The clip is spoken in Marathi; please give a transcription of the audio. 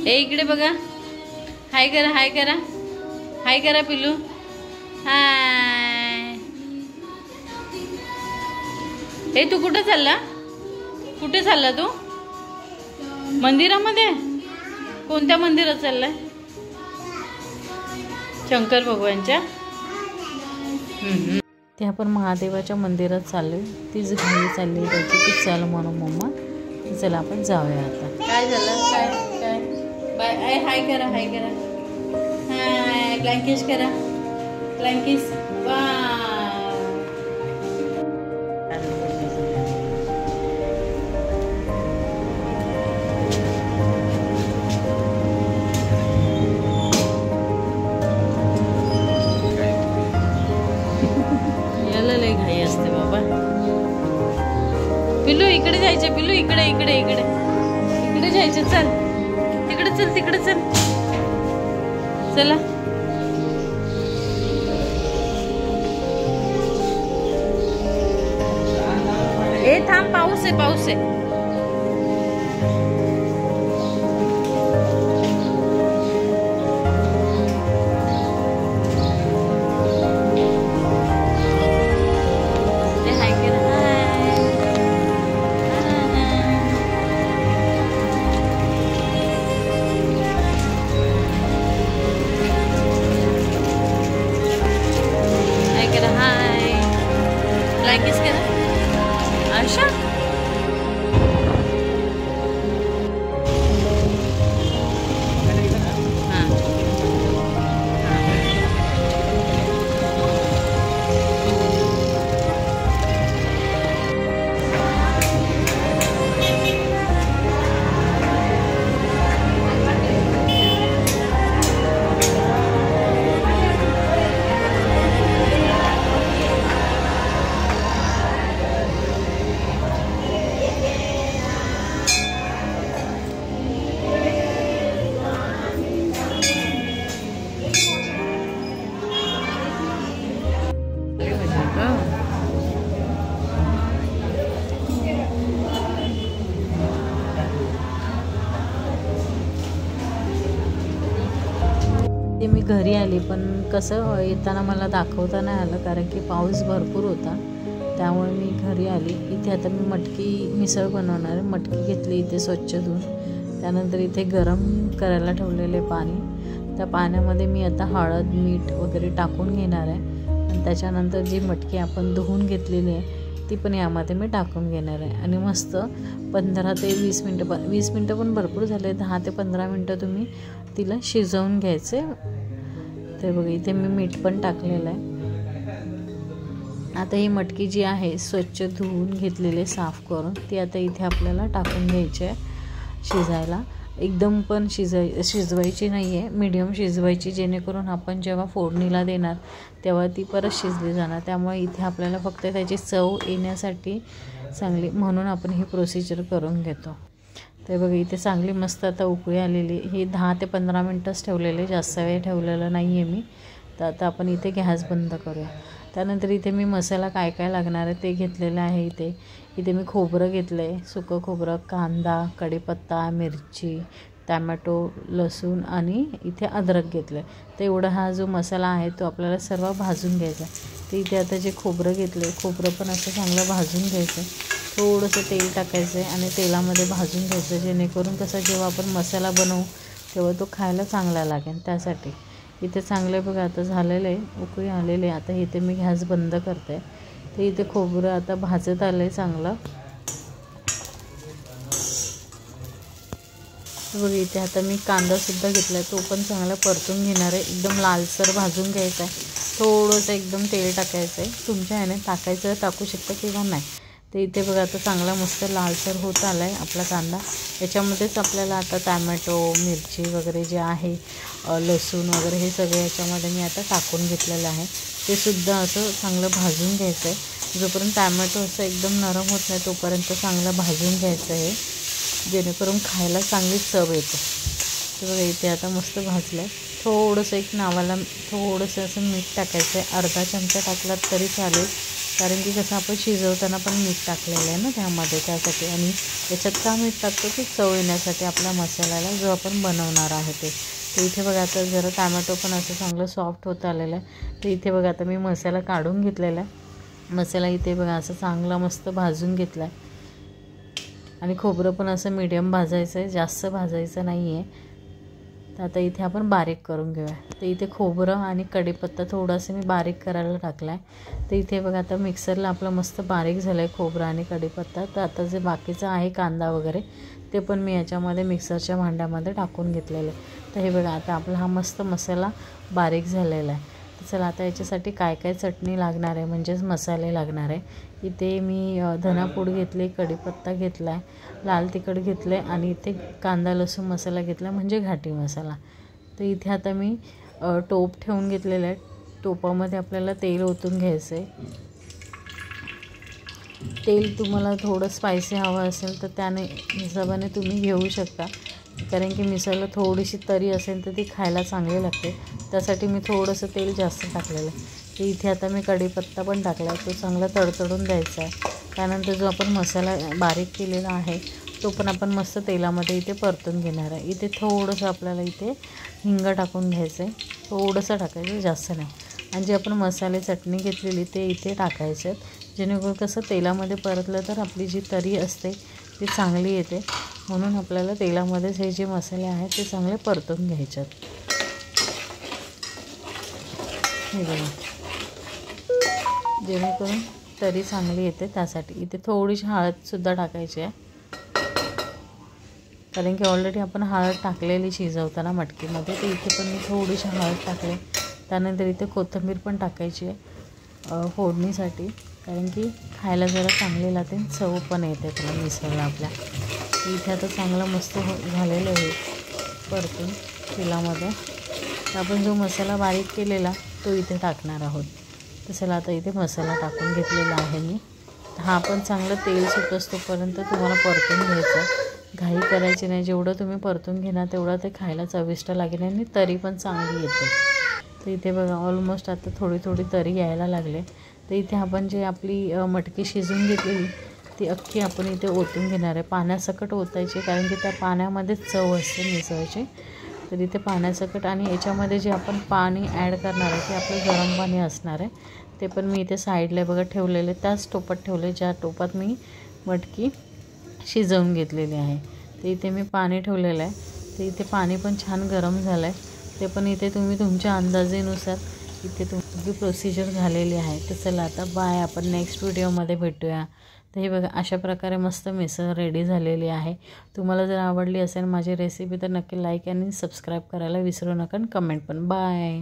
ए इकडे बघा, हाय करा, हाय करा, हाय करा पिलू, हाय. ए तू कुठे चालला, कुठे चालला तू? मंदिरामध्ये? कोणत्या मंदिरात चाललाय? शंकर भगवानच्या. ते आपण महादेवाच्या मंदिरात चाललोय. तीच घाई चालली त्याची की चल म्हणून मम्मा, चला आपण जाऊया आता. काय झालं? काय काय बाय. हाय करा, हाय करा, हाय. ब्लँकिश करा, ब्लँकिश. वा पिल्लू इकडे जायचे, पिल्लू इकडे इकडे इकडे इकडे जायचे. चल तिकडे, चल तिकडे, चल चला. ए थांब, पाऊस आहे, पाऊस आहे. किस करा आशा. ते मी घरी आली, पण कसं येताना मला दाखवता नाही आलं कारण की पाऊस भरपूर होता. त्यामुळे मी घरी आली. इथे आता मी मटकी मिसळ बनवणार आहे. मटकी घेतली इथे स्वच्छ धुवून. त्यानंतर इथे गरम करायला ठेवलेले पाणी, त्या पाण्यामध्ये मी आता हळद मीठ वगैरे टाकून घेणार आहे. आणि त्याच्यानंतर जी मटकी आपण धुवून घेतलेली आहे ती पण यामध्ये मी टाकून घेणार आहे. आणि मस्त 15 ते 20 मिनटं, 20 मिनटं पण भरपूर झाले, 10 ते 15 मिनटं तुम्ही तिला शिजवून घ्यायचे. ते बघा इथे मी मीठ पण टाकलेलं आहे. आता ही मटकी जी आहे स्वच्छ धुवून घेतलेले साफ करून ती आता इथे आपल्याला टाकून घ्यायची आहे शिजायला. एकदम पण शिजवायची नाही आहे, मीडियम शिजवायची, जेणेकरून आपण जेव्हा फोडणीला देणार तेव्हा ती परत शिजली जाणार. त्यामुळे इथे आपल्याला फक्त त्याची चव येण्यासाठी चांगली म्हणून आपण ही प्रोसिजर करून घेतो. ते बघा इथे चांगली मस्त आता उकळी आलेली. ही 10 ते 15 मिनटंच ठेवलेले, जास्त वेळ ठेवलेलं नाही आहे मी. तर आता आपण इथे गॅस बंद करूया. त्यानंतर इथे मी मसाला काय काय लागणार आहे ते घेतलेलं आहे. इथे मी खोबरं घेतलं आहे, सुकं खोबरं, कांदा, कढीपत्ता, मिरची, टॅमॅटो, लसूण आणि इथे अद्रक घेतलं आहे. तर एवढा हा जो मसाला आहे तो आपल्याला सर्व भाजून घ्यायचा. तर इथे आता जे खोबरं घेतलं आहे, खोबरं पण असं चांगलं भाजून घ्यायचं. थोडंसं तेल टाकायचं आहे आणि तेलामध्ये भाजून घ्यायचं, जेणेकरून कसं जेव्हा आपण मसाला बनवू तेव्हा तो खायला चांगला लागेल त्यासाठी. इथे चांगलं बघा आता झालेलं आहे, उकळी आलेली आहे. आता इथे मी गॅस बंद करते. तर इथे खोबरं आता भाजत आलं आहे चांगलं. बघा इथे आता मी कांदासुद्धा घेतला आहे, तो पण चांगला परतून घेणार आहे. एकदम लालसर भाजून घ्यायचा आहे. थोडंसं एकदम तेल टाकायचं आहे. तुमच्या ह्याने टाकायचं टाकू शकता किंवा नाही. तर इथे बघा आता चांगला मस्त लालसर होत आला आहे आपला कांदा. याच्यामध्येच आपल्याला आता टॅमॅटो, मिरची वगैरे जे आहे, लसूण वगैरे हे सगळे याच्यामध्ये मी आता टाकून घेतलेलं आहे. ते सुद्धा असं चांगलं भाजून घ्यायचं आहे. जोपर्यंत टॅमॅटो असं एकदम नरम होत नाही तोपर्यंत चांगलं भाजून घ्यायचं आहे, जेणेकरून खायला चांगली चव येते. तर बघा इथे आता मस्त भाजलं आहे. थोडंसं एक नावाला थोडंसं असं मीठ टाकायचं आहे. अर्धा चमचा टाकलात तरी चालेल, कारण की कसं आपण शिजवताना पण मीठ टाकलेलं आहे ना त्यामध्ये, त्यासाठी. आणि याच्यात का मीठ टाकतो की चव येण्यासाठी आपल्या मसाल्याला, जो आपण बनवणार आहे ते. तर इथे बघा आता जरा टॅमॅटो पण असं चांगलं सॉफ्ट होत आलेलं आहे. तर इथे बघा आता मी मसाला काढून घेतलेला आहे. मसाला इथे बघा असं चांगला मस्त भाजून घेतला आहे. आणि खोबरं पण असं मीडियम भाजायचं आहे, जास्त भाजायचं नाही आहे. तर आता इथे आपण बारीक करून घेऊया. तर इथे खोबरं आणि कढीपत्ता थोडंसं मी बारीक करायला टाकला आहे. तर इथे बघा आता मिक्सरला आपलं मस्त बारीक झालं आहे खोबरं आणि कढीपत्ता. तर आता जे बाकीचं आहे कांदा वगैरे ते पण मी याच्यामध्ये मिक्सरच्या भांड्यामध्ये टाकून घेतलेलं आहे. तर हे बघा आता आपला हा मस्त मसाला बारीक झालेला आहे. तर चला आता याच्यासाठी काय काय चटणी लागणार आहे, म्हणजेच मसाले लागणार आहे. इथे मी धनापूड घेतली, कढीपत्ता घेतला आहे, लाल तिखट घेतलं आहे आणि इथे कांदा लसूण मसाला घेतला म्हणजे घाटी मसाला. तर इथे आता मी टोप ठेवून घेतलेलं आहे. टोपामध्ये आपल्याला तेल ओतून घ्यायचं आहे. तेल तुम्हाला थोडं स्पायसी हवं असेल तर त्याने हिशोबाने तुम्ही घेऊ शकता, कारण की मिसळला थोडीशी तरी असेल तर ती खायला चांगली लागते. त्यासाठी मी थोडंसं तेल जास्त टाकलेलं आहे. तर इथे आता मी कढीपत्ता पण टाकला आहे, तो चांगला तडतडून द्यायचा आहे. त्यानंतर जो आपण मसाला बारीक केलेला आहे तो पण आपण मस्त तेलामध्ये इथे परतून घेणार आहे. इथे थोडंसं आपल्याला इथे हिंग टाकून घ्यायचं आहे, थोडंसं टाकायचं, जास्त नाही. आणि जे आपण मसाले चटणी घेतलेली ते इथे टाकायचे आहेत, जेणेकरून कसं तेलामध्ये परतलं तर आपली जी तरी असते ती चांगली येते. म्हणून आपल्याला तेलामध्येच हे जे मसाले आहेत ते चांगले परतून घ्यायचे आहेत. हे बघा, जेणेकरून तरी चांगली येते त्यासाठी. इथे थोडीशी हळदसुद्धा टाकायची आहे, कारण की ऑलरेडी आपण हळद टाकलेली शिजवताना मटकीमध्ये. तर इथे पण मी थोडीशी हळद टाकले. त्यानंतर इथे कोथिंबीर पण टाकायची आहे फोडणीसाठी, कारण की खायला जरा चांगली लागते, चव पण येते त्याला मिसळला आपल्या. इथे आता चांगलं मस्त झालेलं आहे परतून तेलामध्ये. तर आपण जो मसाला बारीक केलेला तो इथे टाकणार आहोत. तर चला आता इथे मसाला टाकून घेतलेला आहे मी. हा पण चांगलं तेल सुटत तोपर्यंत तुम्हाला परतून घ्यायचं, घाई करायची नाही. जेवढं तुम्ही परतून घेणार तेवढं ते खायला चविष्ट लागेल आणि तरी पण चांगली येते. तर इथे बघा ऑलमोस्ट आता थोडी थोडी तरी यायला लागले. तर इथे आपण जे आपली मटकी शिजून घेतलेली ती अख्खी आपण इथे ओतून घेणार आहे. पाण्यासकट ओतायची, कारण की त्या पाण्यामध्येच चव असते मिसळची. तर इथे पाण्यासकट, आणि याच्यामध्ये जे आपण पाणी ॲड करणार आहे ते आपलं गरम पाणी असणार आहे. ते पण मी इथे साईडला बघा ठेवलेले, त्याच टोपात ठेवले ज्या टोपात मी मटकी शिजवून घेतलेली आहे. तर इथे मी पाणी ठेवलेलं आहे. तर इथे पाणी पण छान गरम झालं आहे. ते पण इथे तुम्ही तुमच्या अंदाजेनुसार इथे तुमची प्रोसिजर झालेली आहे. तर चला आता बाय, आपण नेक्स्ट व्हिडिओमध्ये भेटूया. तर हे बघा अशा प्रकारे मस्त मिसळ रेडी झालेली आहे. तुम्हाला जर आवडली असेल माझी रेसिपी तर नक्की लाईक आणि सबस्क्राईब करायला विसरू नका, आणि कमेंट पण. बाय.